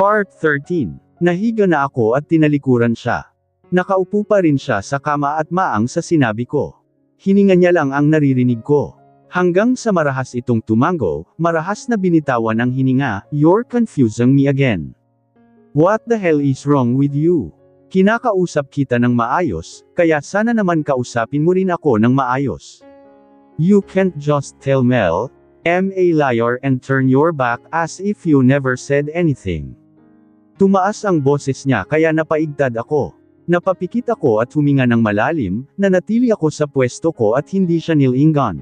Part 13. Nahiga na ako at tinalikuran siya. Nakaupo pa rin siya sa kama at maang sa sinabi ko. Hininga niya lang ang naririnig ko. Hanggang sa marahas itong tumango, marahas na binitawan ang hininga, "You're confusing me again. What the hell is wrong with you? Kinakausap kita ng maayos, kaya sana naman kausapin mo rin ako ng maayos. You can't just tell Mel, I'm a liar and turn your back as if you never said anything." Tumaas ang boses niya kaya napaigtad ako. Napapikit ako at huminga ng malalim, nanatili ako sa pwesto ko at hindi siya nilingan.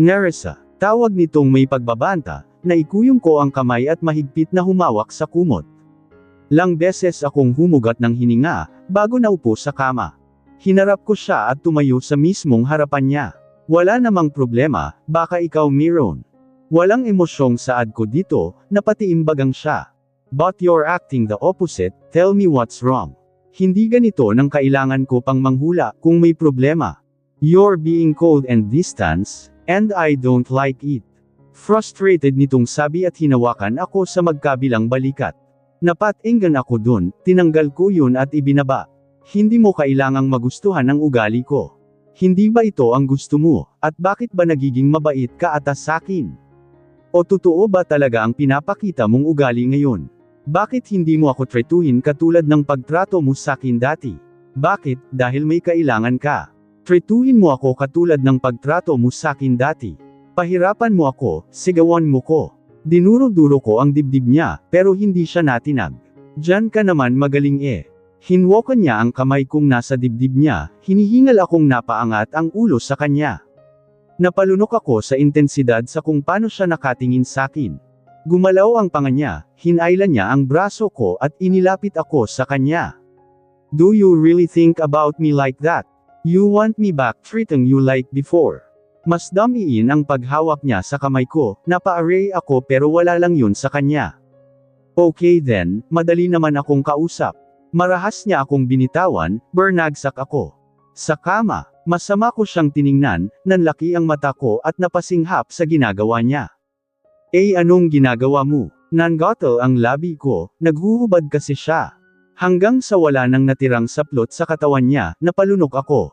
Nerissa, tawag nitong may pagbabanta, naikuyong ko ang kamay at mahigpit na humawak sa kumot. Lang beses akong humugat ng hininga, bago naupo sa kama. Hinarap ko siya at tumayo sa mismong harapan niya. Wala namang problema, baka ikaw meron. Walang emosyong saad ko dito, napatiimbagang siya. But you're acting the opposite, tell me what's wrong. Hindi ganito nang kailangan ko pang manghula kung may problema. You're being cold and distant, and I don't like it. Frustrated nitong sabi at hinawakan ako sa magkabilang balikat. Napatinggan ako dun, tinanggal ko yun at ibinaba. Hindi mo kailangang magustuhan ang ugali ko. Hindi ba ito ang gusto mo, at bakit ba nagiging mabait ka atas sakin? O totoo ba talaga ang pinapakita mong ugali ngayon? Bakit hindi mo ako tretuhin katulad ng pagtrato mo sakin dati? Bakit, dahil may kailangan ka? Tretuhin mo ako katulad ng pagtrato mo sakin dati. Pahirapan mo ako, sigawan mo ko. Dinuro-duro ko ang dibdib niya, pero hindi siya natinag. Diyan ka naman magaling eh. Hinwakan niya ang kamay kong nasa dibdib niya, hinihingal akong napaangat ang ulo sa kanya. Napalunok ako sa intensidad sa kung paano siya nakatingin sakin. Gumalaw ang panga niya, hinailan niya ang braso ko at inilapit ako sa kanya. Do you really think about me like that? You want me back treating you like before? Mas damiin ang paghawak niya sa kamay ko, napa-array ako pero wala lang yun sa kanya. Okay then, madali naman akong kausap. Marahas niya akong binitawan, bernagsak ako. Sa kama, masama ko siyang tiningnan, nanlaki ang mata ko at napasinghap sa ginagawa niya. Anong ginagawa mo? Nanggatal ang labi ko, naghuhubad kasi siya. Hanggang sa wala nang natirang saplot sa katawan niya, napalunok ako.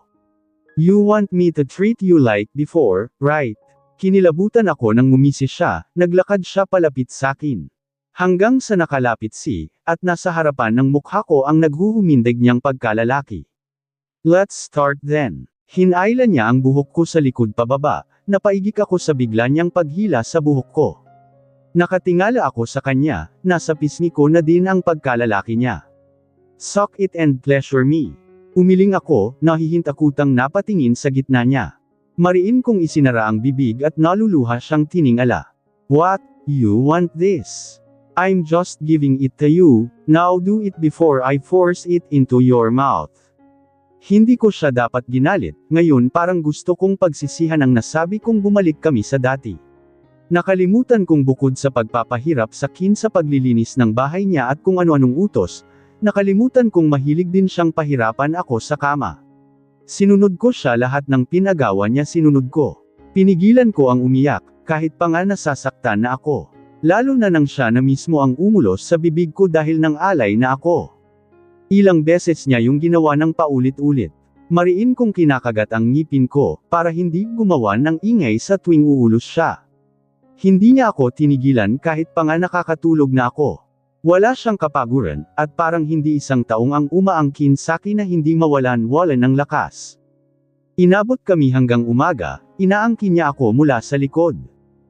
You want me to treat you like before, right? Kinilabutan ako nang ngumisi siya, naglakad siya palapit sakin. Hanggang sa nakalapit at nasa harapan ng mukha ko ang naghuhumindig niyang pagkalalaki. Let's start then. Hinailan niya ang buhok ko sa likod pababa, napaigik ako sa bigla niyang paghila sa buhok ko. Nakatingala ako sa kanya, nasa pisngi ko na din ang pagkalalaki niya. Suck it and pleasure me. Umiling ako, nahihintakutang napatingin sa gitna niya. Mariin kong isinara ang bibig at naluluha siyang tiningala. What, you want this? I'm just giving it to you, now do it before I force it into your mouth. Hindi ko siya dapat ginalit, ngayon parang gusto kong pagsisihan ang nasabi kong bumalik kami sa dati. Nakalimutan kong bukod sa pagpapahirap sa sa paglilinis ng bahay niya at kung ano-anong utos, nakalimutan kong mahilig din siyang pahirapan ako sa kama. Sinunod ko siya lahat ng pinagawa niya sinunod ko. Pinigilan ko ang umiyak, kahit pa nga nasasaktan na ako. Lalo na nang siya na mismo ang umulos sa bibig ko dahil ng alay na ako. Ilang beses niya yung ginawa ng paulit-ulit. Mariin kong kinakagat ang ngipin ko, para hindi gumawa ng ingay sa tuwing uulos siya. Hindi niya ako tinigilan kahit pa nga nakakatulog na ako. Wala siyang kapaguran, at parang hindi isang taong ang umaangkin sakin na hindi mawalan-walan ng lakas. Inabot kami hanggang umaga, inaangkin niya ako mula sa likod.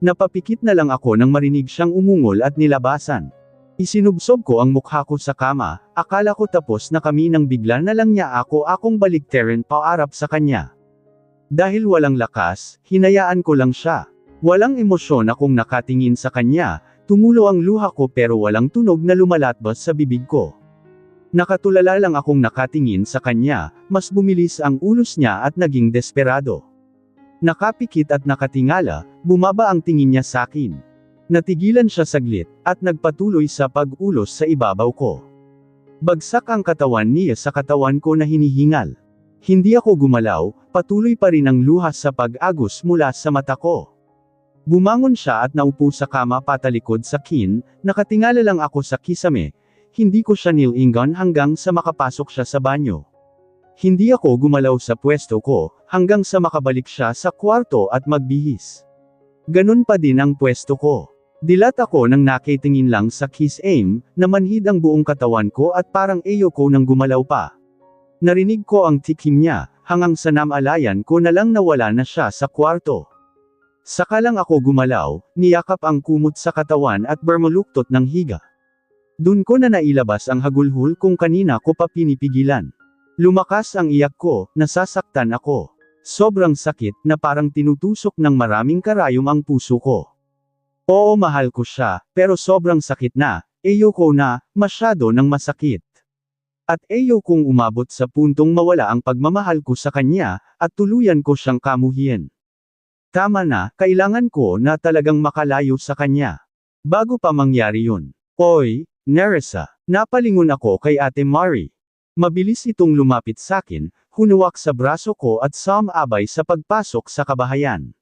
Napapikit na lang ako nang marinig siyang umungol at nilabasan. Isinubsob ko ang mukha ko sa kama, akala ko tapos na kami nang bigla na lang niya akong baliktarin paarap sa kanya. Dahil walang lakas, hinayaan ko lang siya. Walang emosyon akong nakatingin sa kanya, tumulo ang luha ko pero walang tunog na lumalatbas sa bibig ko. Nakatulala lang akong nakatingin sa kanya, mas bumilis ang ulos niya at naging desperado. Nakapikit at nakatingala, bumaba ang tingin niya sakin. Natigilan siya saglit, at nagpatuloy sa pag-ulos sa ibabaw ko. Bagsak ang katawan niya sa katawan ko na hinihingal. Hindi ako gumalaw, patuloy pa rin ang luha sa pag-agos mula sa mata ko. Bumangon siya at naupo sa kama patalikod sa akin, nakatingala lang ako sa kisame, hindi ko siya nilingon hanggang sa makapasok siya sa banyo. Hindi ako gumalaw sa pwesto ko, hanggang sa makabalik siya sa kwarto at magbihis. Ganun pa din ang pwesto ko. Dilat ako nang nakitingin lang sa kiss aim, na manhid ang buong katawan ko at parang ayoko nang gumalaw pa. Narinig ko ang tikim niya, hanggang sa namalayan ko na lang nawala na siya sa kwarto. Saka lang ako gumalaw, niyakap ang kumot sa katawan at bermuluktot ng higa. Dun ko na nailabas ang hagulhol kung kanina ko pa pinipigilan. Lumakas ang iyak ko, nasasaktan ako. Sobrang sakit na parang tinutusok ng maraming karayom ang puso ko. Oo, mahal ko siya, pero sobrang sakit na, ayoko na, masyado nang masakit. At ayokong umabot sa puntong mawala ang pagmamahal ko sa kanya, at tuluyan ko siyang kamuhian. Tama na, kailangan ko na talagang makalayo sa kanya. Bago pa mangyari yun. Oy, Nerissa, napalingon ako kay Ate Mari. Mabilis itong lumapit sakin, hunuwak sa braso ko at sumabay sa pagpasok sa kabahayan.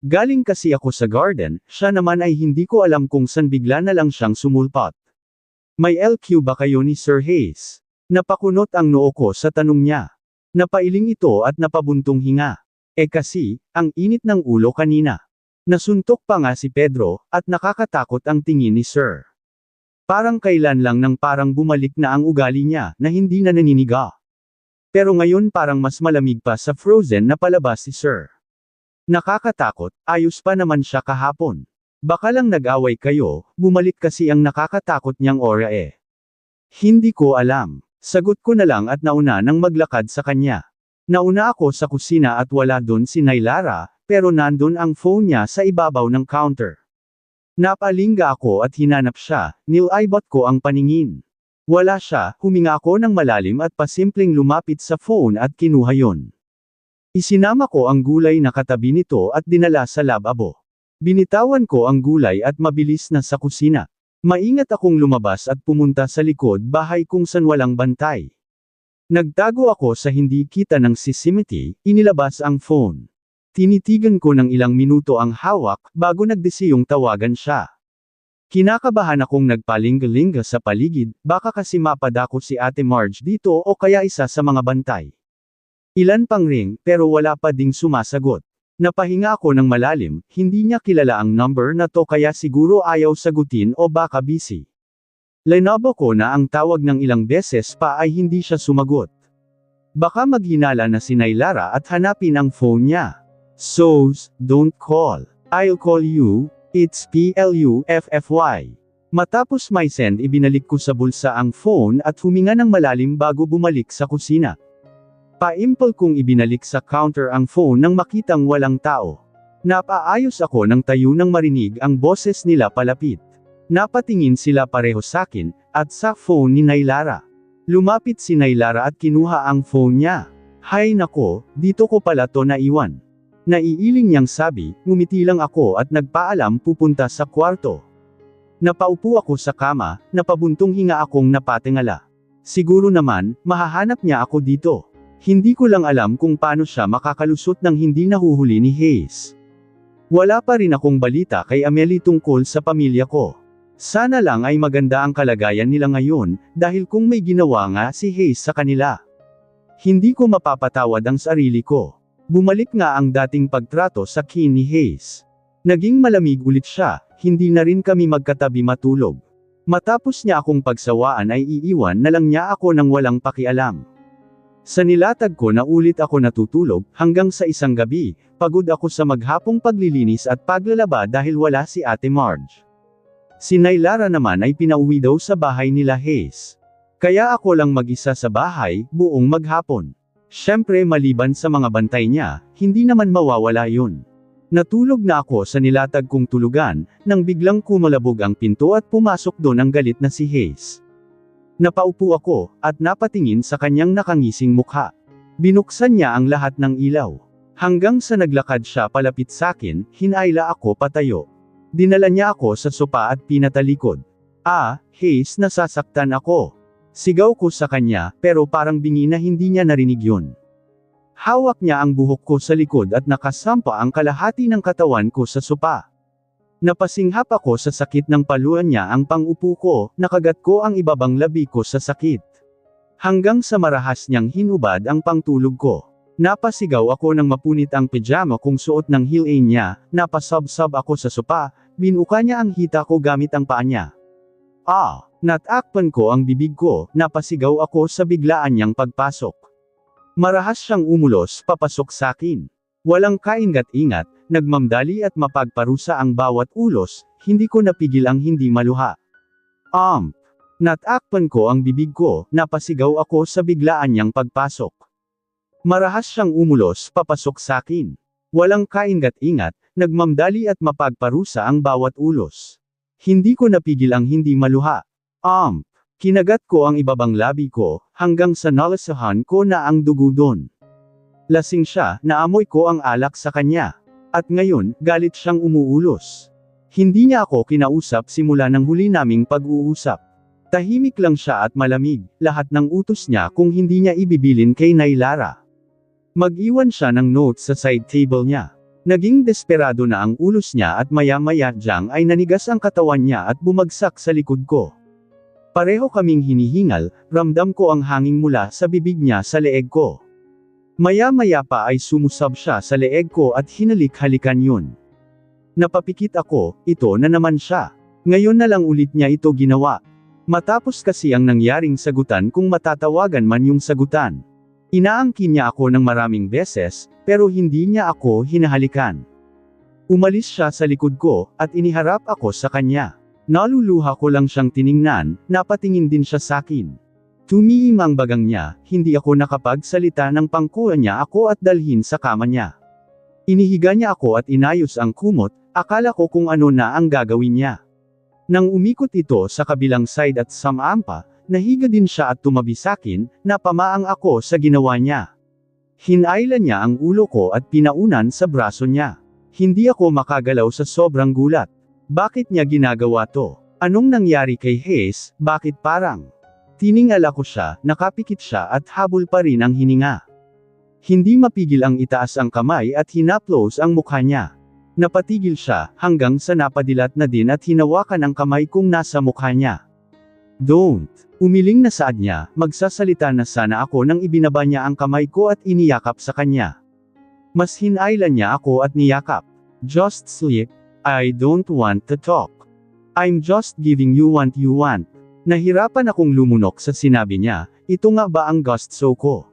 Galing kasi ako sa garden, siya naman ay hindi ko alam kung san bigla na lang siyang sumulpot. May LQ ba kayo ni Sir Hayes? Napakunot ang noo ko sa tanong niya. Napailing ito at napabuntong hinga. Kasi, ang init ng ulo kanina. Nasuntok pa nga si Pedro, at nakakatakot ang tingin ni Sir. Parang kailan lang nang parang bumalik na ang ugali niya, na hindi na naniniga. Pero ngayon parang mas malamig pa sa frozen na palabas si Sir. Nakakatakot, ayos pa naman siya kahapon. Baka lang nag-away kayo, bumalik kasi ang nakakatakot niyang aura eh. Hindi ko alam. Sagot ko na lang at nauna nang maglakad sa kanya. Nauna ako sa kusina at wala doon si Nailara, pero nandun ang phone niya sa ibabaw ng counter. Napalinga ako at hinanap siya, nilaybot ko ang paningin. Wala siya, huminga ako ng malalim at pasimpleng lumapit sa phone at kinuha yon. Isinama ko ang gulay na katabi nito at dinala sa lababo. Binitawan ko ang gulay at mabilis na sa kusina. Maingat akong lumabas at pumunta sa likod bahay kung san walang bantay. Nagtago ako sa hindi kita ng CCTV, inilabas ang phone. Tinitigan ko ng ilang minuto ang hawak, bago nagdesiyong tawagan siya. Kinakabahan akong nagpalingalinga sa paligid, baka kasi mapadako si Ate Marge dito o kaya isa sa mga bantay. Ilan pang ring, pero wala pa ding sumasagot. Napahinga ako ng malalim, hindi niya kilala ang number na to kaya siguro ayaw sagutin o baka busy. Linobo ko na ang tawag ng ilang beses pa ay hindi siya sumagot. Baka maghinala na si Nailara at hanapin ang phone niya. So, don't call. I'll call you, it's PLUFFY. Matapos may send ibinalik ko sa bulsa ang phone at huminga ng malalim bago bumalik sa kusina. Paimpol kong ibinalik sa counter ang phone nang makitang walang tao. Napaayos ako nang tayo nang marinig ang boses nila palapit. Napatingin sila pareho sakin, at sa phone ni Nailara. Lumapit si Nailara at kinuha ang phone niya. Hay nako, dito ko pala to naiwan. Naiiling niyang sabi, ngumiti lang ako at nagpaalam pupunta sa kwarto. Napaupo ako sa kama, napabuntong hinga akong napatingala. Siguro naman, mahahanap niya ako dito. Hindi ko lang alam kung paano siya makakalusot ng hindi nahuhuli ni Hayes. Wala pa rin akong balita kay Amelie tungkol sa pamilya ko. Sana lang ay maganda ang kalagayan nila ngayon, dahil kung may ginawa nga si Hayes sa kanila. Hindi ko mapapatawad ang sarili ko. Bumalik nga ang dating pagtrato sa akin ni Hayes. Naging malamig ulit siya, hindi na rin kami magkatabi matulog. Matapos niya akong pagsawaan ay iiwan na lang niya ako nang walang pakialam. Sa nilatag ko na ulit ako natutulog, hanggang sa isang gabi, pagod ako sa maghapong paglilinis at paglalaba dahil wala si Ate Marge. Si Nailara naman ay pinauwi daw sa bahay nila Hayes. Kaya ako lang mag-isa sa bahay, buong maghapon. Siyempre maliban sa mga bantay niya, hindi naman mawawala yun. Natulog na ako sa nilatag kong tulugan, nang biglang kumalabog ang pinto at pumasok doon ang galit na si Hayes. Napaupo ako, at napatingin sa kanyang nakangising mukha. Binuksan niya ang lahat ng ilaw. Hanggang sa naglakad siya palapit sakin, hinayla ako patayo. Dinala niya ako sa sopa at pinatalikod. Hayes, nasasaktan ako. Sigaw ko sa kanya, pero parang bingi na hindi niya narinig yun. Hawak niya ang buhok ko sa likod at nakasampa ang kalahati ng katawan ko sa sopa. Napasinghap ako sa sakit ng paluan niya ang pang-upo ko, nakagat ko ang ibabang labi ko sa sakit. Hanggang sa marahas niyang hinubad ang pangtulog ko. Napasigaw ako nang mapunit ang pijama kong suot ng heel niya, napasabsab ako sa sopa, binuka niya ang hita ko gamit ang paa niya. Natakpan ko ang bibig ko, napasigaw ako sa biglaan niyang pagpasok. Marahas siyang umulos papasok sakin. Walang kaingat-ingat, nagmamdali at mapagparusa ang bawat ulos, hindi ko napigil ang hindi maluha. Natakpan ko ang bibig ko, napasigaw ako sa biglaan niyang pagpasok. Marahas siyang umulos papasok sakin. Walang kaingat-ingat, nagmamdali at mapagparusa ang bawat ulos. Hindi ko napigil ang hindi maluha. Kinagat ko ang ibabang labi ko, hanggang sa nalasahan ko na ang dugo doon. Lasing siya, naamoy ko ang alak sa kanya. At ngayon, galit siyang umuulos. Hindi niya ako kinausap simula ng huli naming pag-uusap. Tahimik lang siya at malamig, lahat ng utos niya kung hindi niya ibibilin kay Nailara. Mag-iwan siya ng notes sa side table niya. Naging desperado na ang ulos niya at maya-maya diyang ay nanigas ang katawan niya at bumagsak sa likod ko. Pareho kaming hinihingal, ramdam ko ang hangin mula sa bibig niya sa leeg ko. Maya-maya pa ay sumusab siya sa leeg ko at hinalik-halikan yun. Napapikit ako, ito na naman siya. Ngayon na lang ulit niya ito ginawa. Matapos kasi ang nangyaring sagutan kung matatawagan man yung sagutan. Inaangkin niya ako ng maraming beses, pero hindi niya ako hinahalikan. Umalis siya sa likod ko, at iniharap ako sa kanya. Naluluha ko lang siyang tiningnan, napatingin din siya sakin. Tumiim ang bagang niya, hindi ako nakapagsalita ng pangkuha niya ako at dalhin sa kama niya. Inihiga niya ako at inayos ang kumot, akala ko kung ano na ang gagawin niya. Nang umikot ito sa kabilang side at samampa, nahiga din siya at tumabi sakin, napamaang ako sa ginawa niya. Hinailan niya ang ulo ko at pinaunan sa braso niya. Hindi ako makagalaw sa sobrang gulat. Bakit niya ginagawa to? Anong nangyari kay Hayes, bakit parang? Tiningal ako siya, nakapikit siya at habol pa rin ang hininga. Hindi mapigil ang itaas ang kamay at hinaplos ang mukha niya. Napatigil siya, hanggang sa napadilat na din at hinawakan ang kamay kong nasa mukha niya. Don't. Umiling na saad niya, magsasalita na sana ako nang ibinaba niya ang kamay ko at iniyakap sa kanya. Mas hinailan niya ako at niyakap. Just sleep, I don't want to talk. I'm just giving you what you want. Nahirapan akong lumunok sa sinabi niya, ito nga ba ang gusto ko?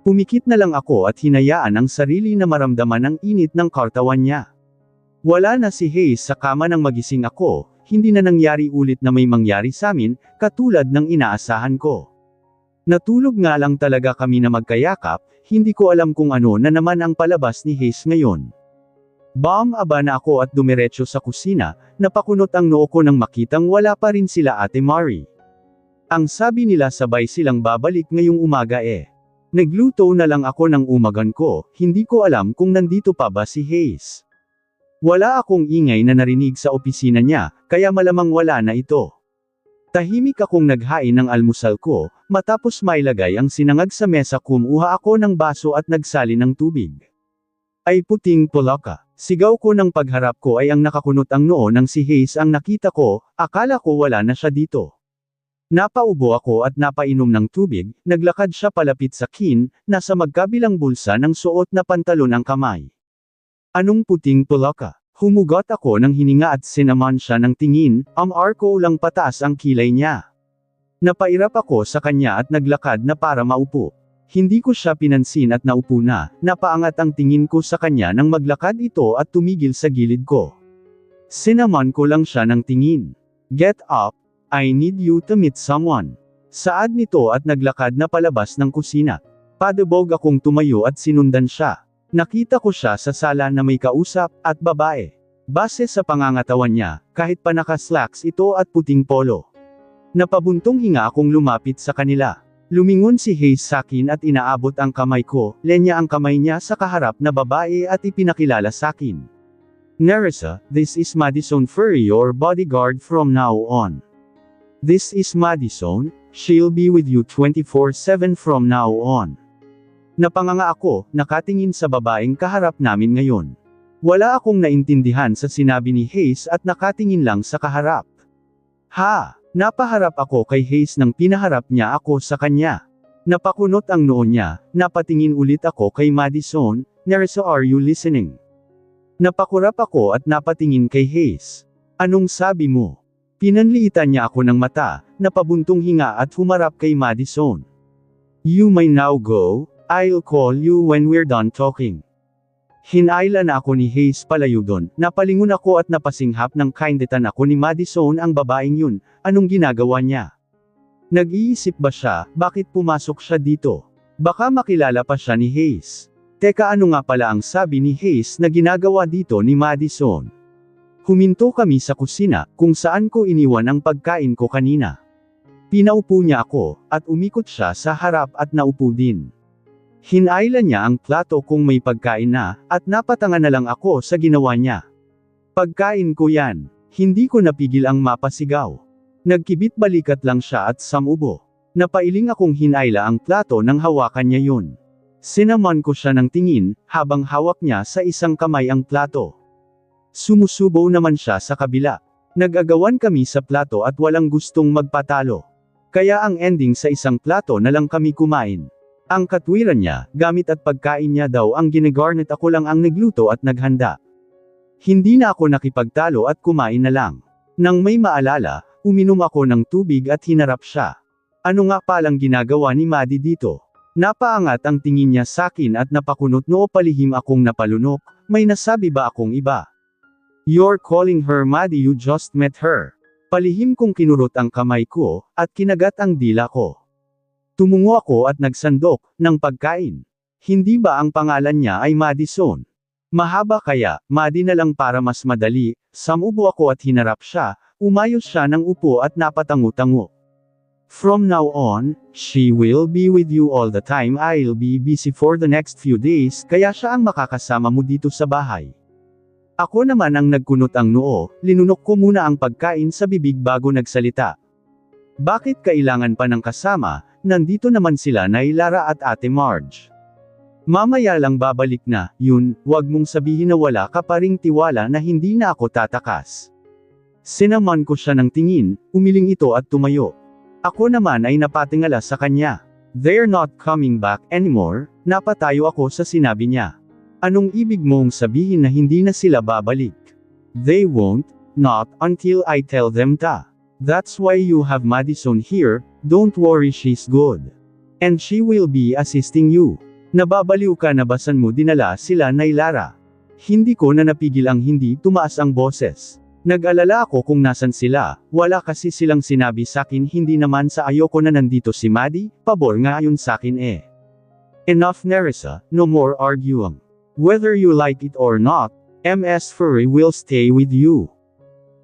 Pumikit na lang ako at hinayaan ang sarili na maramdaman ang init ng katawan niya. Wala na si Hayes sa kama nang magising ako, hindi na nangyari ulit na may mangyari sa amin, katulad ng inaasahan ko. Natulog nga lang talaga kami na magkayakap, hindi ko alam kung ano na naman ang palabas ni Hayes ngayon. Aba na ako at dumiretso sa kusina, napakunot ang noo ko nang makitang wala pa rin sila Ate Marie. Ang sabi nila sabay silang babalik ngayong umaga Nagluto na lang ako ng umagan ko, hindi ko alam kung nandito pa ba si Hayes. Wala akong ingay na narinig sa opisina niya, kaya malamang wala na ito. Tahimik akong naghain ng almusal ko, matapos mailagay ang sinangag sa mesa kumuha ako ng baso at nagsali ng tubig. Ay puting pulaka. Sigaw ko ng pagharap ko ay ang nakakunot ang noo ng si Hayes ang nakita ko, akala ko wala na siya dito. Napaubo ako at napainom ng tubig, naglakad siya palapit sa akin, nasa magkabilang bulsa ng suot na pantalon ang kamay. Anong puting pulaka? Humugot ako ng hininga at sinaman siya ng tingin, arko lang pataas ang kilay niya. Napairap ako sa kanya at naglakad na para maupo. Hindi ko siya pinansin at naupo na, napaangat ang tingin ko sa kanya nang maglakad ito at tumigil sa gilid ko. Sinaman ko lang siya ng tingin. Get up, I need you to meet someone. Saad nito at naglakad na palabas ng kusina. Padabog akong tumayo at sinundan siya. Nakita ko siya sa sala na may kausap, at babae. Base sa pangangatawan niya, kahit pa naka-slacks ito at puting polo. Napabuntong hinga akong lumapit sa kanila. Lumingon si Hayes sakin at inaabot ang kamay ko, lenya ang kamay niya sa kaharap na babae at ipinakilala sakin. Nerissa, this is Madison Furry, your bodyguard from now on. This is Madison, she'll be with you 24/7 from now on. Napanganga ako, nakatingin sa babaeng kaharap namin ngayon. Wala akong naintindihan sa sinabi ni Hayes at nakatingin lang sa kaharap. Napaharap ako kay Hayes nang pinaharap niya ako sa kanya. Napakunot ang noo niya, napatingin ulit ako kay Madison, "Nerissa, are you listening?" Napakurap ako at napatingin kay Hayes. "Anong sabi mo?" Pinanliitan niya ako ng mata, napabuntong hinga at humarap kay Madison. "You may now go, I'll call you when we're done talking." Hinayla na ako ni Hayes palayo doon, napalingon ako at napasinghap ng kainditan ako ni Madison ang babaeng yun, anong ginagawa niya? Nag-iisip ba siya, bakit pumasok siya dito? Baka makilala pa siya ni Hayes. Teka, ano nga pala ang sabi ni Hayes na ginagawa dito ni Madison? Huminto kami sa kusina, kung saan ko iniwan ang pagkain ko kanina. Pinaupo niya ako, at umikot siya sa harap at naupo din. Hinayla niya ang plato kung may pagkain na, at napatanga na lang ako sa ginawa niya. "Pagkain ko yan." Hindi ko napigil ang mapasigaw. Nagkibit balikat lang siya at samubo. Napailing akong hinayla ang plato nang hawakan niya yun. Sinaman ko siya ng tingin, habang hawak niya sa isang kamay ang plato. Sumusubo naman siya sa kabila. Nag-agawan kami sa plato at walang gustong magpatalo. Kaya ang ending sa isang plato na lang kami kumain. Ang katwiran niya, gamit at pagkain niya daw ang ginagarnet, ako lang ang nagluto at naghanda. Hindi na ako nakipagtalo at kumain na lang. Nang may maalala, uminom ako ng tubig at hinarap siya. Ano nga palang ginagawa ni Maddie dito? Napaangat ang tingin niya sakin at napakunot noo, palihim akong napalunok, may nasabi ba akong iba? "You're calling her Maddie, you just met her." Palihim kong kinurot ang kamay ko, at kinagat ang dila ko. Tumungo ako at nagsandok ng pagkain. Hindi ba ang pangalan niya ay Madison? Mahaba kaya, Maddie na lang para mas madali. Samubo ako at hinarap siya, umayos siya ng upo at napatango-tango. "From now on, she will be with you all the time. I'll be busy for the next few days, kaya siya ang makakasama mo dito sa bahay." Ako naman ang nagkunot ang noo, linunok ko muna ang pagkain sa bibig bago nagsalita. "Bakit kailangan pa ng kasama? Nandito naman sila Nay Lara at Ate Marge. Mamaya lang babalik na, yun, wag mong sabihin na wala ka pa ring tiwala na hindi na ako tatakas." Sinaman ko siya ng tingin, umiling ito at tumayo. Ako naman ay napatingala sa kanya. "They're not coming back anymore." Napatayo ako sa sinabi niya. Anong ibig mong sabihin na hindi na sila babalik? "They won't, not until I tell them ta. That's why you have Madison here, don't worry, she's good. And she will be assisting you." Nababaliw ka na, basan mo dinala sila Nay Lara? Hindi ko na napigil ang hindi tumaas ang boses. Nag-alala ako kung nasan sila, wala kasi silang sinabi sakin, hindi naman sa ayoko na nandito si Maddie, pabor nga yun sakin eh. "Enough Nerissa, no more arguing. Whether you like it or not, Ms. Furry will stay with you."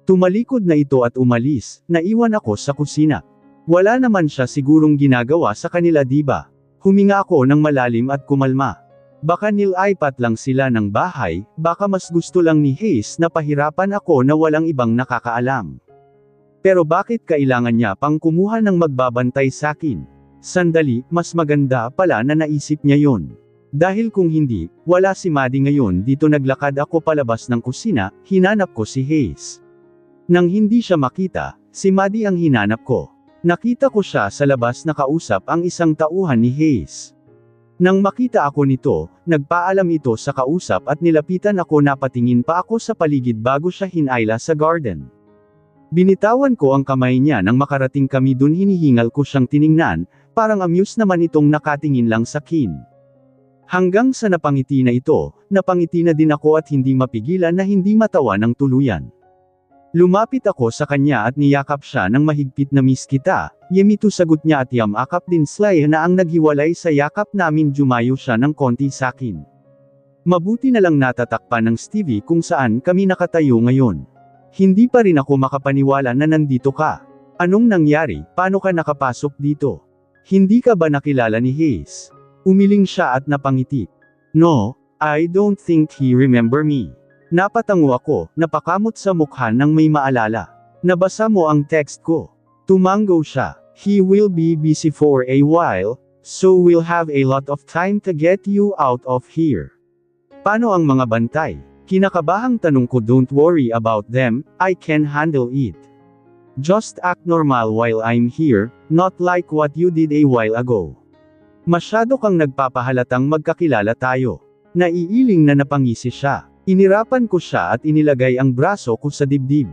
Tumalikod na ito at umalis, naiwan ako sa kusina. Wala naman siya sigurong ginagawa sa kanila, diba? Huminga ako ng malalim at kumalma. Baka nilipat lang sila ng bahay, baka mas gusto lang ni Hayes na pahirapan ako na walang ibang nakakaalam. Pero bakit kailangan niya pang kumuha ng magbabantay sakin? Sandali, mas maganda pala na naisip niya yon. Dahil kung hindi, wala si Maddie ngayon dito. Naglakad ako palabas ng kusina, hinanap ko si Hayes. Nang hindi siya makita, si Maddie ang hinanap ko. Nakita ko siya sa labas nakausap ang isang tauhan ni Hayes. Nang makita ako nito, nagpaalam ito sa kausap at nilapitan ako. Napatingin pa ako sa paligid bago siya hinayla sa garden. Binitawan ko ang kamay niya nang makarating kami dun. Hinihingal ko siyang tiningnan, parang amused naman itong nakatingin lang sa akin. Hanggang sa napangiti na ito, napangiti na din ako at hindi mapigilan na hindi matawa ng tuluyan. Lumapit ako sa kanya at niyakap siya ng mahigpit na, "Miss kita, Yemito," sagot niya at yamakap din. Sly na ang naghiwalay sa yakap namin. Jumayo siya ng konti sakin. Mabuti na lang natatakpan ng Stevie kung saan kami nakatayo ngayon. Hindi pa rin ako makapaniwala na nandito ka. Anong nangyari, paano ka nakapasok dito? Hindi ka ba nakilala ni Hayes? Umiling siya at napangiti. "No, I don't think he remember me." Napatango ako, napakamot sa mukha nang may maalala. "Nabasa mo ang text ko?" Tumango siya. "He will be busy for a while, so we'll have a lot of time to get you out of here." "Paano ang mga bantay? Kinakabahang tanong ko, don't worry about them, I can handle it. Just act normal while I'm here, not like what you did a while ago. Masyado kang nagpapahalatang magkakilala tayo. Naiiling na napangisi siya. Inirapan ko siya at inilagay ang braso ko sa dibdib.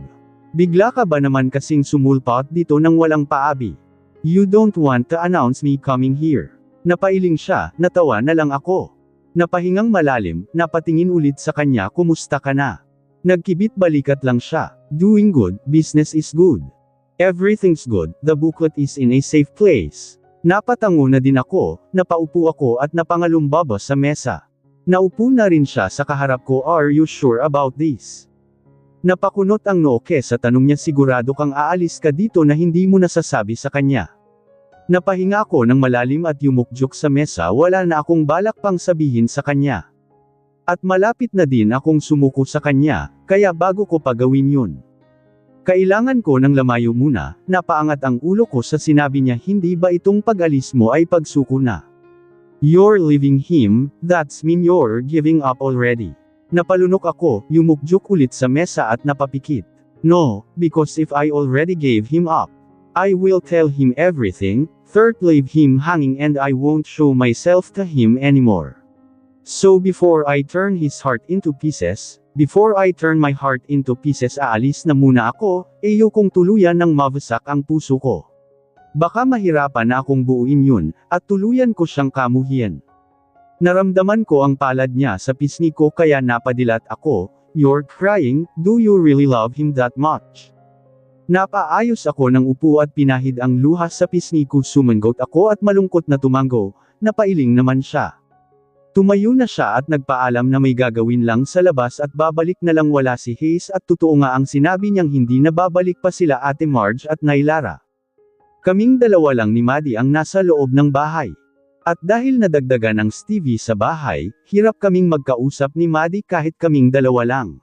Bigla ka ba naman kasing sumulpot dito nang walang paabi? You don't want to announce me coming here. Napailing siya, natawa na lang ako. Napahingang malalim, napatingin ulit sa kanya, kumusta ka na? Nagkibit balikat lang siya. Doing good, business is good. Everything's good, the booklet is in a safe place. Napatango na din ako, napaupo ako at napangalumbaba sa mesa. Naupo na rin siya sa kaharap ko. Are you sure about this? Napakunot ang noo sa tanong niya. Sigurado kang aalis ka dito na hindi mo nasasabi sa kanya? Napahinga ako ng malalim at yumukjok sa mesa. Wala na akong balak pang sabihin sa kanya. At malapit na din akong sumuko sa kanya, kaya bago ko pa gawin yun, kailangan ko ng lamayo muna. Napaangat ang ulo ko sa sinabi niya. Hindi ba itong pag-alis mo ay pagsuko na? You're leaving him, that's mean you're giving up already. Napalunok ako, yumukjok ulit sa mesa at napapikit. No, because if I already gave him up, I will tell him everything, leave him hanging and I won't show myself to him anymore. So before I turn his heart into pieces, aalis na muna ako, ayokong tuluyan ng mawasak ang puso ko. Baka mahirapan na akong buuin yun, at tuluyan ko siyang kamuhian. Naramdaman ko ang palad niya sa pisngi ko kaya napadilat ako. You're crying, do you really love him that much? Napaayos ako ng upo at pinahid ang luha sa pisngi ko. Sumangot ako at malungkot na tumango, napailing naman siya. Tumayo na siya at nagpaalam na may gagawin lang sa labas at babalik na lang. Wala si Hayes at totoo nga ang sinabi niyang hindi na babalik pa sila Ate Marge at Nailara. Kaming dalawa lang ni Maddie ang nasa loob ng bahay. At dahil nadagdagan ng Stevie sa bahay, hirap kaming magkausap ni Maddie kahit kaming dalawa lang.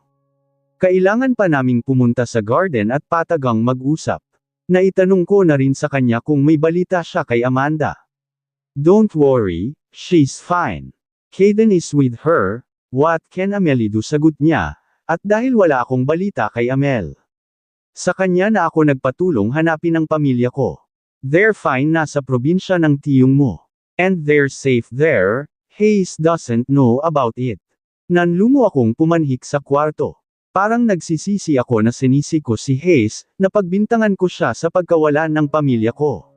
Kailangan pa naming pumunta sa garden at patagang mag-usap. Naitanong ko na rin sa kanya kung may balita siya kay Amanda. Don't worry, she's fine. Kaden is with her. What can Amel do? Sagot niya, at dahil wala akong balita kay Amel, sa kanya na ako nagpatulong hanapin ang pamilya ko. They're fine, nasa probinsya ng tiyong mo. And they're safe there. Hayes doesn't know about it. Nanlumo akong pumanhik sa kwarto. Parang nagsisisi ako na sinisi ko si Hayes, na pagbintangan ko siya sa pagkawala ng pamilya ko.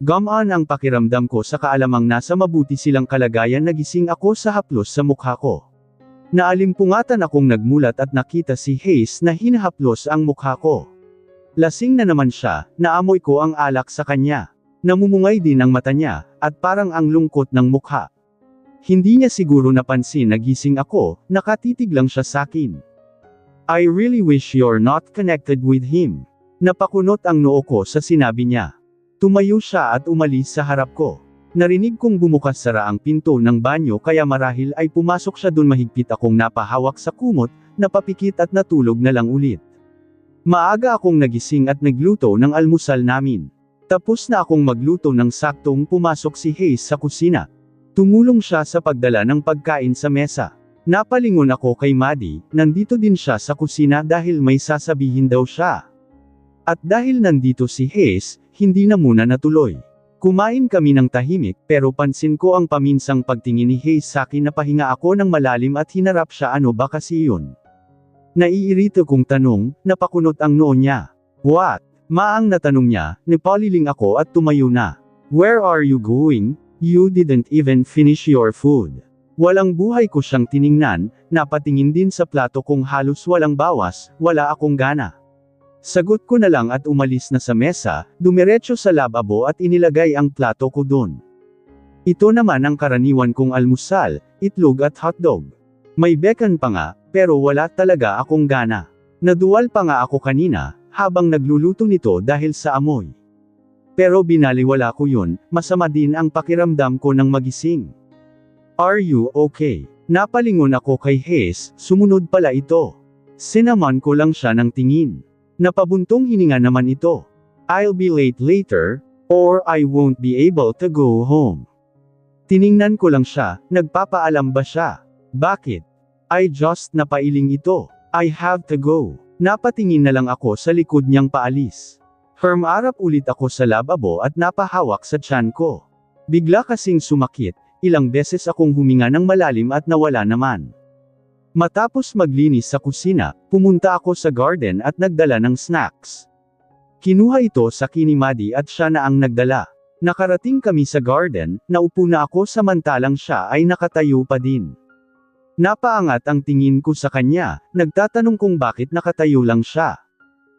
Gamaan ang pakiramdam ko sa kaalamang nasa mabuti silang kalagayan. Nagising ako sa haplos sa mukha ko. Naalimpungatan akong nagmulat at nakita si Hayes na hinahaplos ang mukha ko. Lasing na naman siya, naamoy ko ang alak sa kanya. Namumungay din ang mata niya, at parang ang lungkot ng mukha. Hindi niya siguro napansin na gising ako, nakatitig lang siya sakin. I really wish you're not connected with him. Napakunot ang noo ko sa sinabi niya. Tumayo siya at umalis sa harap ko. Narinig kong bumukas sara ang pinto ng banyo kaya marahil ay pumasok siya dun. Mahigpit akong napahawak sa kumot, napapikit at natulog na lang ulit. Maaga akong nagising at nagluto ng almusal namin. Tapos na akong magluto ng saktong pumasok si Hayes sa kusina. Tumulong siya sa pagdala ng pagkain sa mesa. Napalingon ako kay Maddie, nandito din siya sa kusina dahil may sasabihin daw siya. At dahil nandito si Hayes, hindi na muna natuloy. Kumain kami ng tahimik, pero pansin ko ang paminsang pagtingin ni Hayes sa akin. Napahinga ako ng malalim at hinarap siya. Ano ba kasi yun? Naiirito kong tanong, napakunot ang noo niya. What? Maang na tanong niya, napaliling ako at tumayo na. Where are you going? You didn't even finish your food. Walang buhay ko siyang tiningnan, napatingin din sa plato kong halos walang bawas, wala akong gana. Sagot ko na lang at umalis na sa mesa, dumiretso sa lababo at inilagay ang plato ko doon. Ito naman ang karaniwan kong almusal, itlog at hotdog. May bacon pa nga, pero wala talaga akong gana. Naduwal pa nga ako kanina, habang nagluluto nito dahil sa amoy. Pero binaliwala ko yun, masama din ang pakiramdam ko nang magising. Are you okay? Napalingon ako kay Hayes, sumunod pala ito. Sinaman ko lang siya ng tingin. Napabuntong hininga naman ito. I'll be late later, or I won't be able to go home. Tiningnan ko lang siya, nagpapaalam ba siya? Bakit? I just napailing ito. I have to go. Napatingin na lang ako sa likod niyang paalis. Humarap ulit ako sa lababo at napahawak sa tiyan ko. Bigla kasing sumakit, ilang beses akong huminga ng malalim at nawala naman. Matapos maglinis sa kusina, pumunta ako sa garden at nagdala ng snacks. Kinuha ito sa ni Maddie at siya na ang nagdala. Nakarating kami sa garden, naupo na ako samantalang siya ay nakatayo pa din. Napaangat ang tingin ko sa kanya, nagtatanong kung bakit nakatayo lang siya.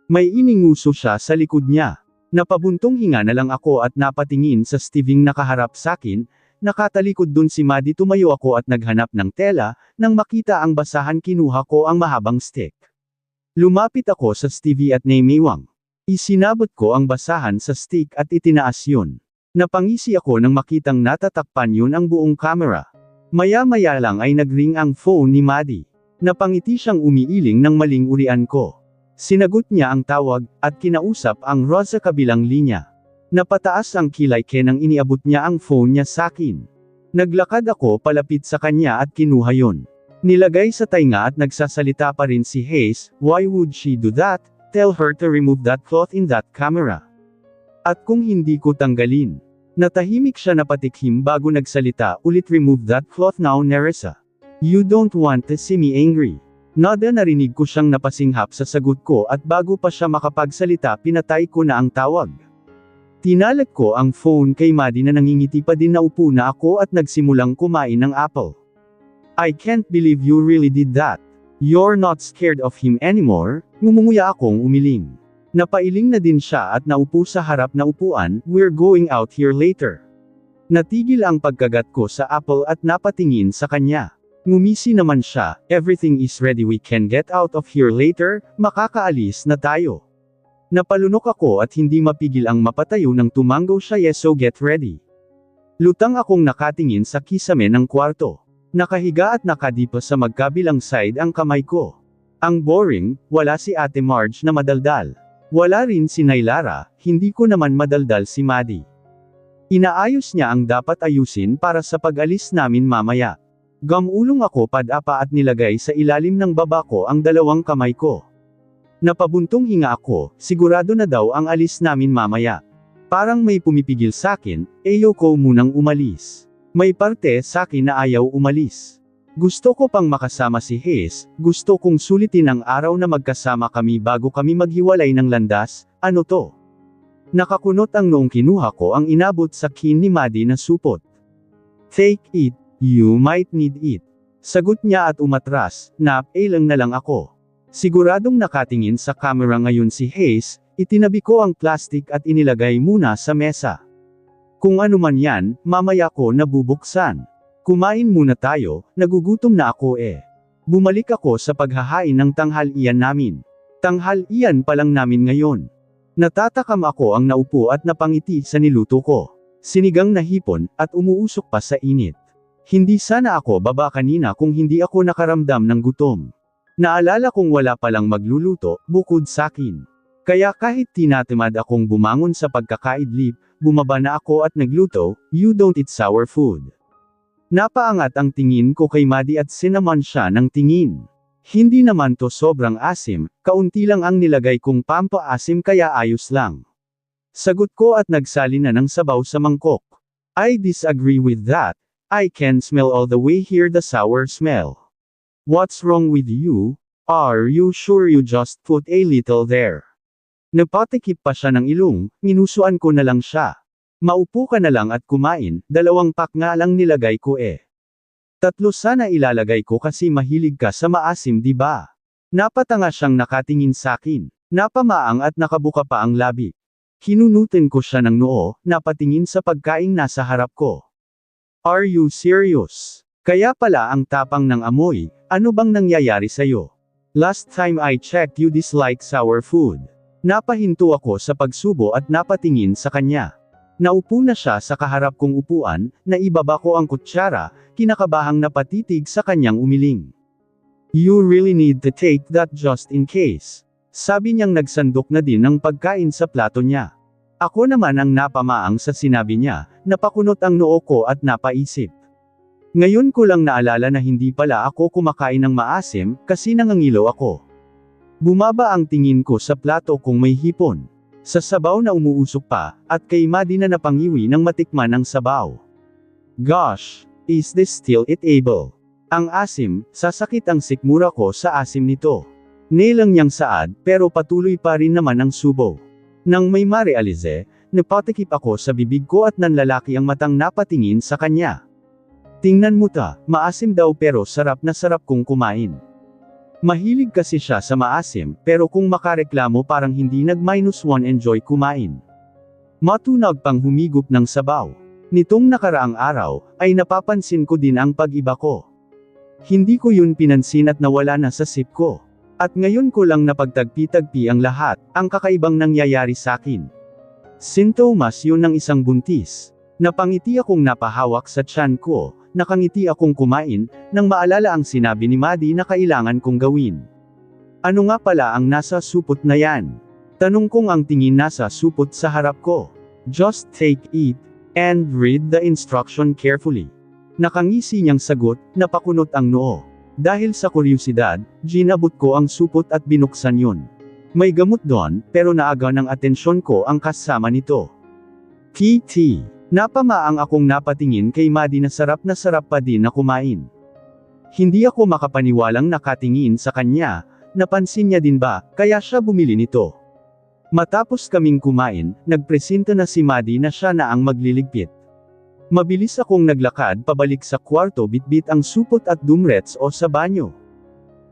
May ininguso siya sa likod niya. Napabuntong hinga na lang ako at napatingin sa Steving nakaharap sakin, nakatalikod dun si Maddie. Tumayo ako at naghanap ng tela, nang makita ang basahan kinuha ko ang mahabang stick. Lumapit ako sa Stevie at naimiwang. Isinabot ko ang basahan sa stick at itinaas yun. Napangisi ako nang makitang natatakpan yun ang buong camera. Maya-maya lang ay nagring ang phone ni Maddie. Napangiti siyang umiiling ng maling urian ko. Sinagot niya ang tawag, at kinausap ang Roz sa kabilang linya. Napataas ang kilay nang iniabot niya ang phone niya sakin. Naglakad ako palapit sa kanya at kinuha yon. Nilagay sa tainga at nagsasalita pa rin si Hayes, "Why would she do that? Tell her to remove that cloth in that camera." At kung hindi ko tanggalin. Natahimik siya na patikhim bago nagsalita ulit, "Remove that cloth now, Nerissa. You don't want to see me angry." Nada narinig ko siyang napasinghap sa sagot ko at bago pa siya makapagsalita pinatay ko na ang tawag. Tinalag ko ang phone kay Maddie na nangingiti pa din. Naupo na ako at nagsimulang kumain ng apple. "I can't believe you really did that. You're not scared of him anymore?" Ngumunguya akong umiling. Napailing na din siya at naupo sa harap na upuan. "We're going out here later." Natigil ang pagkagat ko sa apple at napatingin sa kanya. Ngumisi naman siya, "Everything is ready, we can get out of here later, makakaalis na tayo." Napalunok ako at hindi mapigil ang mapatayo nang tumango siya. "Yes, so get ready." Lutang akong nakatingin sa kisame ng kwarto. Nakahiga at nakadipa sa magkabilang side ang kamay ko. Ang boring, wala si Ate Marge na madaldal. Wala rin si Nailara, hindi ko naman madaldal si Maddie. Inaayos niya ang dapat ayusin para sa pag-alis namin mamaya. Gamulong ako padapa at nilagay sa ilalim ng baba ko ang dalawang kamay ko. Napabuntong hinga ako, sigurado na daw ang alis namin mamaya. Parang may pumipigil sakin, ayoko munang umalis. May parte sakin na ayaw umalis. Gusto ko pang makasama si Hayes, gusto kong sulitin ang araw na magkasama kami bago kami maghiwalay ng landas. Ano to? Nakakunot ang noong kinuha ko ang inabot sa ni Maddie na supot. "Take it. You might need it." Sagot niya at umatras, napailang na lang ako. Siguradong nakatingin sa camera ngayon si Hayes, itinabi ko ang plastic at inilagay muna sa mesa. "Kung ano man yan, mamaya ko nabubuksan. Kumain muna tayo, nagugutom na ako eh." Bumalik ako sa paghahain ng tanghalian namin. Tanghalian pa lang namin ngayon. Natatakam ako ang naupo at napangiti sa niluto ko. Sinigang na hipon, at umuusok pa sa init. Hindi sana ako baba kanina kung hindi ako nakaramdam ng gutom. Naalala kong wala palang magluluto, bukod sakin. Kaya kahit tinatamad akong bumangon sa pagkakaidlip, bumaba na ako at nagluto. "You don't eat sour food." Napaangat ang tingin ko kay Maddie at sinamon siya ng tingin. Hindi naman to sobrang asim, kaunti lang ang nilagay kong pampaasim kaya ayos lang. Sagot ko at nagsali na ng sabaw sa mangkok. "I disagree with that. I can smell all the way here the sour smell." "What's wrong with you? Are you sure you just put a little there?" Napatikip pa siya ng ilong, minusuan ko na lang siya. "Maupo ka na lang at kumain, 2 pack nga lang nilagay ko eh. 3 sana ilalagay ko kasi mahilig ka sa maasim di ba?" Napatanga siyang nakatingin sakin. Napamaang at nakabuka pa ang labi. Kinunutin ko siya ng noo, napatingin sa pagkaing nasa harap ko. "Are you serious? Kaya pala ang tapang ng amoy, ano bang nangyayari sa'yo? Last time I checked you dislike sour food." Napahinto ako sa pagsubo at napatingin sa kanya. Naupo na siya sa kaharap kong upuan, naibaba ko ang kutsara, kinakabahang napatitig sa kanyang umiling. "You really need to take that just in case." Sabi niyang nagsandok na din ng pagkain sa plato niya. Ako naman ang napamaang sa sinabi niya, napakunot ang noo ko at napaisip. Ngayon ko lang naalala na hindi pala ako kumakain ng maasim, kasi nangangilo ako. Bumaba ang tingin ko sa plato kung may hipon. Sa sabaw na umuusok pa, at kay Maddie na napangiwi ng matikman ang sabaw. Gosh! Is this still eatable? Ang asim, sasakit ang sikmura ko sa asim nito. Nilang niyang saad, pero patuloy pa rin naman ang subo. Nang may marealize, napatikip ako sa bibig ko at nanlalaki ang matang napatingin sa kanya. Tingnan mo ta, maasim daw pero sarap na sarap kong kumain. Mahilig kasi siya sa maasim, pero kung makareklamo parang hindi nag-1 enjoy kumain. Matunag pang humigop ng sabaw. Nitong nakaraang araw, ay napapansin ko din ang pag-iba ko. Hindi ko yun pinansin at nawala na sa sip ko. At ngayon ko lang napagtagpi-tagpi ang lahat, ang kakaibang nangyayari sa akin. Sintomas yun ng isang buntis. Napangiti akong napahawak sa tiyan ko, nakangiti akong kumain, nang maalala ang sinabi ni Maddie na kailangan kong gawin. Ano nga pala ang nasa supot na yan? Tanong kong ang tingin nasa supot sa harap ko. Just take it, and read the instruction carefully. Nakangisi niyang sagot, napakunot ang noo. Dahil sa kuryosidad, ginabot ko ang supot at binuksan yun. May gamot doon, pero naaga ng atensyon ko ang kasama nito. PT. Napamaang akong napatingin kay Maddie na sarap pa din na kumain. Hindi ako makapaniwalang nakatingin sa kanya, napansin niya din ba, kaya siya bumili nito. Matapos kaming kumain, nagpresenta na si Maddie na siya na ang magliligpit. Mabilis akong naglakad pabalik sa kwarto bitbit ang supot at dumrets o sa banyo.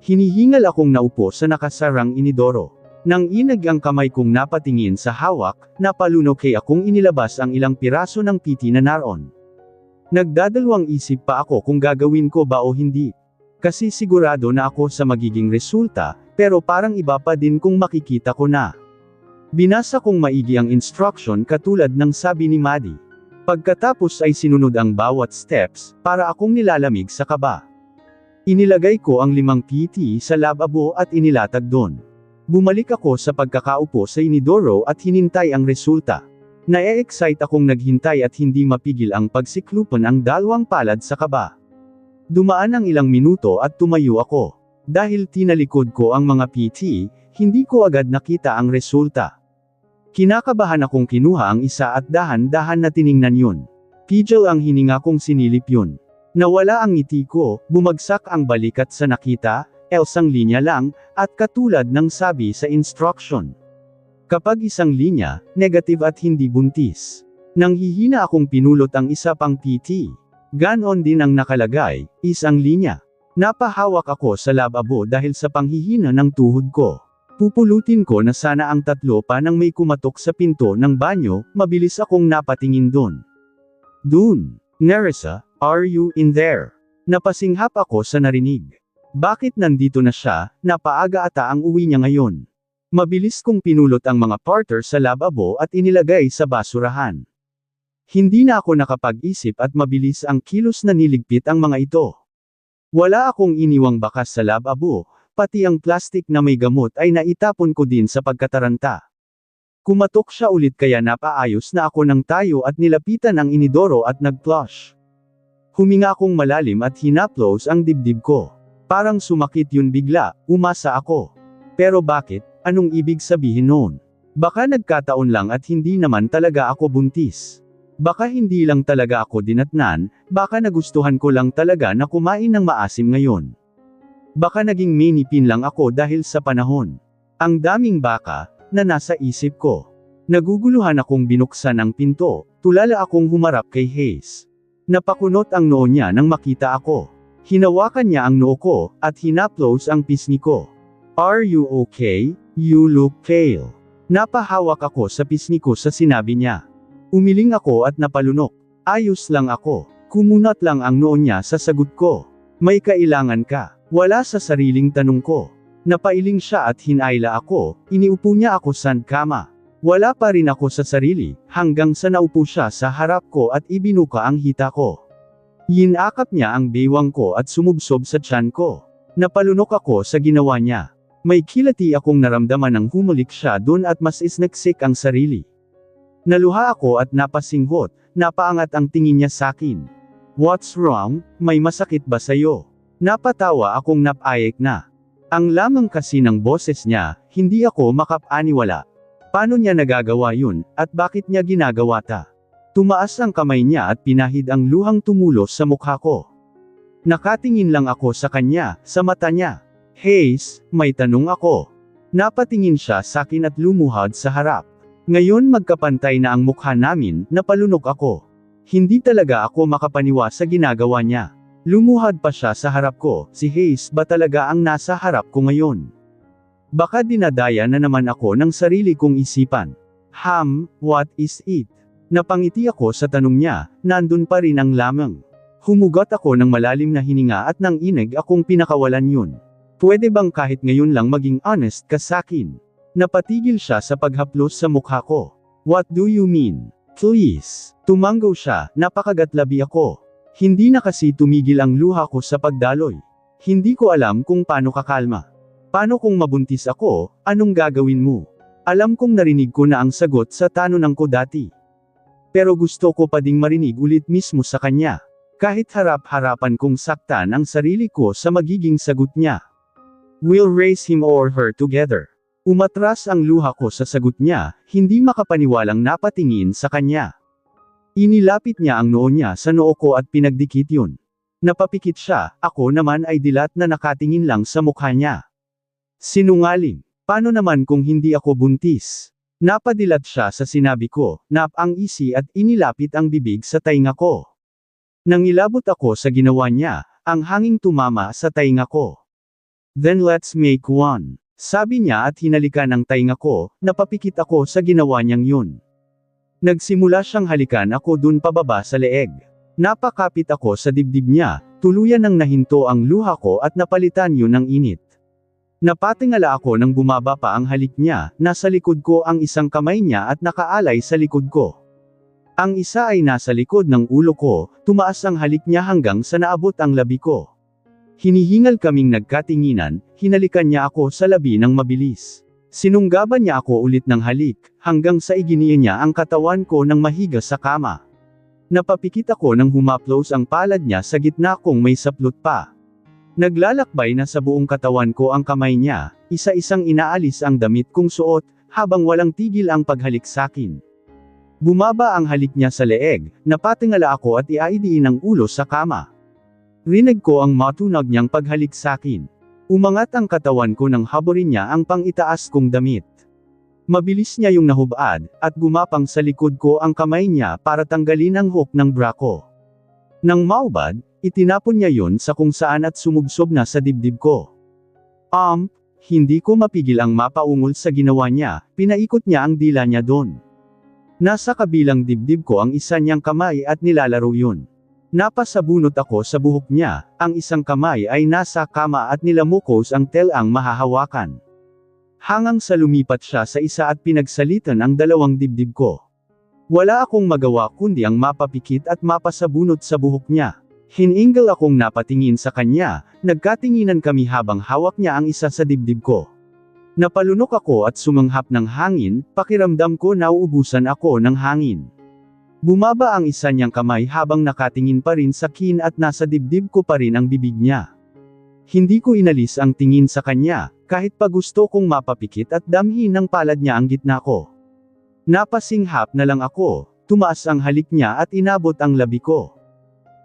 Hinihingal akong naupo sa nakasarang inidoro. Nang inag ang kamay kong napatingin sa hawak, napalunok kay akong inilabas ang ilang piraso ng PT na naroon. Nagdadalawang isip pa ako kung gagawin ko ba o hindi. Kasi sigurado na ako sa magiging resulta, pero parang iba pa din kung makikita ko na. Binasa kong maigi ang instruction katulad ng sabi ni Maddie. Pagkatapos ay sinunod ang bawat steps, para akong nilalamig sa kaba. Inilagay ko ang 5 PT sa lababo at inilatag doon. Bumalik ako sa pagkakaupo sa inidoro at hinintay ang resulta. Na-excite akong naghintay at hindi mapigil ang pagsiklupan ang dalawang palad sa kaba. Dumaan ang ilang minuto at tumayo ako. Dahil tinalikod ko ang mga PT, hindi ko agad nakita ang resulta. Kinakabahan akong kinuha ang isa at dahan-dahan na tiningnan yun. Pidgel ang hininga kong sinilip yun. Nawala ang ngiti ko, bumagsak ang balikat sa nakita, isang linya lang, at katulad ng sabi sa instruction. Kapag isang linya, negative at hindi buntis. Nang hihina akong pinulot ang isa pang PT. Ganon din ang nakalagay, isang linya. Napahawak ako sa lababo dahil sa panghihina ng tuhod ko. Pupulutin ko na sana ang 3 pa nang may kumatok sa pinto ng banyo, mabilis akong napatingin doon. Dun! Nerissa, are you in there? Napasinghap ako sa narinig. Bakit nandito na siya, napaaga ata ang uwi niya ngayon. Mabilis kong pinulot ang mga parter sa lababo at inilagay sa basurahan. Hindi na ako nakapag-isip at mabilis ang kilos na niligpit ang mga ito. Wala akong iniwang bakas sa lababo, pati ang plastik na may gamot ay naitapon ko din sa pagkataranta. Kumatok siya ulit kaya napaayos na ako ng tayo at nilapitan ang inidoro at nag-flush. Huminga akong malalim at hinaplos ang dibdib ko. Parang sumakit yun bigla, umasa ako. Pero bakit? Anong ibig sabihin noon? Baka nagkataon lang at hindi naman talaga ako buntis. Baka hindi lang talaga ako dinatnan, baka nagustuhan ko lang talaga na kumain ng maasim ngayon. Baka naging minipin lang ako dahil sa panahon. Ang daming baka, na nasa isip ko. Naguguluhan akong binuksan ang pinto, tulala akong humarap kay Hayes. Napakunot ang noo niya nang makita ako. Hinawakan niya ang noo ko, at hinaplos ang pisngi ko. Are you okay? You look pale. Napahawak ako sa pisngi ko sa sinabi niya. Umiling ako at napalunok. Ayos lang ako. Kumunat lang ang noo niya sa sagot ko. May kailangan ka. Wala sa sariling tanong ko. Napailing siya at hinayla ako, iniupo niya ako sa kama. Wala pa rin ako sa sarili, hanggang sa naupo siya sa harap ko at ibinuka ang hita ko. Yinakap niya ang baywang ko at sumubsob sa tiyan ko. Napalunok ako sa ginawa niya. May kilati akong naramdaman nang humulik siya doon at mas isnaksik ang sarili. Naluha ako at napasinghot, napaangat ang tingin niya sakin. What's wrong? May masakit ba sa'yo? Napatawa akong napayek na. Ang lamang kasi ng boses niya, hindi ako makapaniwala. Paano niya nagagawa yun, at bakit niya ginagawa ta? Tumaas ang kamay niya at pinahid ang luhang tumulos sa mukha ko. Nakatingin lang ako sa kanya, sa mata niya. Hayes, may tanong ako. Napatingin siya sa akin at lumuhad sa harap. Ngayon magkapantay na ang mukha namin, napalunok ako. Hindi talaga ako makapaniwa sa ginagawa niya. Lumuhad pa siya sa harap ko, si Hayes ba talaga ang nasa harap ko ngayon? Baka dinadaya na naman ako ng sarili kong isipan. What is it? Napangiti ako sa tanong niya, nandun pa rin ang lamang. Humugot ako ng malalim na hininga at nang inig akong pinakawalan yun. Pwede bang kahit ngayon lang maging honest ka sakin? Napatigil siya sa paghaplos sa mukha ko. What do you mean? Please. Tumanggaw siya, napakagatlabi ako. Hindi na kasi tumigil ang luha ko sa pagdaloy. Hindi ko alam kung paano kakalma. Paano kung mabuntis ako, anong gagawin mo? Alam kong narinig ko na ang sagot sa tanong ko dati. Pero gusto ko pa ding marinig ulit mismo sa kanya. Kahit harap-harapan kong saktan ang sarili ko sa magiging sagot niya. We'll raise him or her together. Umatras ang luha ko sa sagot niya, hindi makapaniwalang napatingin sa kanya. Inilapit niya ang noo niya sa noo ko at pinagdikit yun. Napapikit siya, ako naman ay dilat na nakatingin lang sa mukha niya. Sinungaling. Paano naman kung hindi ako buntis? Napadilat siya sa sinabi ko, ang isi at inilapit ang bibig sa tainga ko. Nangilabot ako sa ginawa niya, ang hanging tumama sa tainga ko. Then let's make one. Sabi niya at hinalikan ang tainga ko, napapikit ako sa ginawa niyang yun. Nagsimula siyang halikan ako dun pababa sa leeg. Napakapit ako sa dibdib niya, tuluyan nang nahinto ang luha ko at napalitan yun ng init. Napatingala ako nang bumaba pa ang halik niya, nasa likod ko ang isang kamay niya at nakaalay sa likod ko. Ang isa ay nasa likod ng ulo ko, tumaas ang halik niya hanggang sa naabot ang labi ko. Hinihingal kaming nagkatinginan, hinalikan niya ako sa labi ng mabilis. Sinunggaban niya ako ulit ng halik, hanggang sa iginiya niya ang katawan ko ng mahiga sa kama. Napapikit ako nang humaplos ang palad niya sa gitna kong may saplot pa. Naglalakbay na sa buong katawan ko ang kamay niya, isa-isang inaalis ang damit kong suot, habang walang tigil ang paghalik sakin. Bumaba ang halik niya sa leeg, napatingala ako at iaidiin ang ulo sa kama. Rinig ko ang matunog niyang paghalik sakin. Umangat ang katawan ko nang haburin niya ang pang-itaas kong damit. Mabilis niya yung nahubad, at gumapang sa likod ko ang kamay niya para tanggalin ang hook ng bra ko. Nang maubad, itinapon niya yun sa kung saan at sumubsob na sa dibdib ko. Hindi ko mapigil ang mapaungol sa ginawa niya, pinaikot niya ang dila niya doon. Nasa kabilang dibdib ko ang isa niyang kamay at nilalaro yun. Napasabunot ako sa buhok niya, ang isang kamay ay nasa kama at nilamukos ang telang mahahawakan. Hangang sa lumipat siya sa isa at pinagsalitan ang dalawang dibdib ko. Wala akong magawa kundi ang mapapikit at mapasabunot sa buhok niya. Hininggal akong napatingin sa kanya, nagkatinginan kami habang hawak niya ang isa sa dibdib ko. Napalunok ako at sumanghap ng hangin, pakiramdam ko nauubusan ako ng hangin. Bumaba ang isa niyang kamay habang nakatingin pa rin sa kin at nasa dibdib ko pa rin ang bibig niya. Hindi ko inalis ang tingin sa kanya, kahit pa gusto kong mapapikit at damhin ng palad niya ang gitna ko. Napasinghap na lang ako, tumaas ang halik niya at inabot ang labi ko.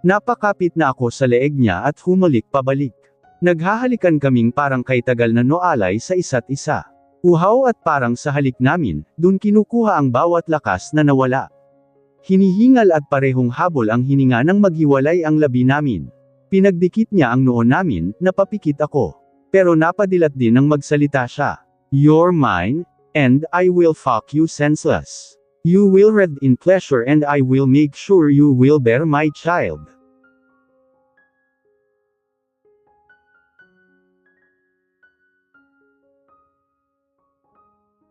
Napakapit na ako sa leeg niya at humalik pabalik. Naghahalikan kaming parang kay tagal na noalay sa isa't isa. Uhaw at parang sa halik namin, dun kinukuha ang bawat lakas na nawala. Hinihingal at parehong habol ang hininga nang maghiwalay ang labi namin. Pinagdikit niya ang noo namin, napapikit ako. Pero napadilat din nang magsalita siya. You're mine, and I will fuck you senseless. You will writhe in pleasure and I will make sure you will bear my child.